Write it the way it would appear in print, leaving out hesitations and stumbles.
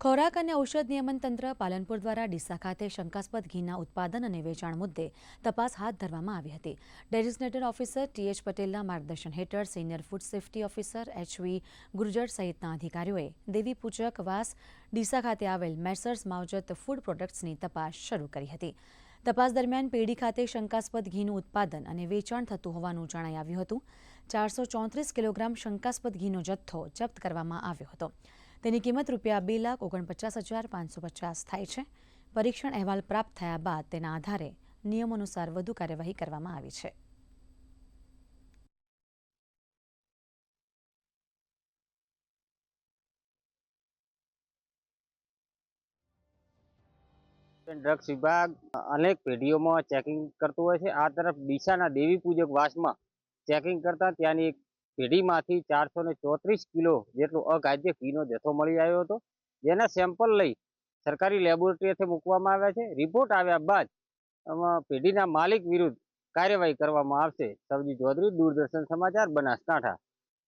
ખોરાક અને ઔષધ નિયમન તંત્ર પાલનપુર દ્વારા ડીસા ખાતે શંકાસ્પદ ઘીના ઉત્પાદન અને વેચાણ મુદ્દે તપાસ હાથ ધરવામાં આવી હતી। ડેઝિગ્નેટેડ ઓફિસર ટીએચ પટેલના માર્ગદર્શન હેઠળ senior food safety officer HV Gurjar સહિતના અધિકારીઓએ દેવી પૂજક વાસ ડીસા ખાતે આવેલ મેસર્સ માવજત ફૂડ પ્રોડક્ટ્સની તપાસ શરૂ કરી હતી। તપાસ દરમિયાન પેઢી ખાતે શંકાસ્પદ ઘીનું ઉત્પાદન અને વેચાણ થતું હોવાનું જણાઈ આવ્યું હતું। 434 કિલોગ્રામ શંકાસ્પદ ઘીનો જથ્થો જપ્ત કરવામાં આવ્યો હતો। તેની કિંમત રૂપિયા 2,49,550 થાય છે। પરીક્ષણ અહેવાલ પ્રાપ્ત થયા બાદ તેના આધારે નિયમ અનુસાર વધુ કાર્યવાહી કરવામાં આવી છે। ડ્રગ્સ વિભાગ અનેક પેઢીઓમાં ચેકિંગ કરતું હોય છે। આ તરફ ડીસાના દેવી પૂજક વાસમાં ચેકિંગ કરતા ત્યાંની એક પેઢીમાંથી 434 કિલો જેટલો અગાધ્ય ઘીનો જથ્થો મળી આવ્યો હતો, જેના સેમ્પલ લઈ સરકારી લેબોરેટરીથી મૂકવામાં આવ્યા છે। રિપોર્ટ આવ્યા બાદ પેઢીના માલિક વિરુદ્ધ કાર્યવાહી કરવામાં આવશે। સવજી ચૌધરી, દૂરદર્શન સમાચાર, બનાસકાંઠા।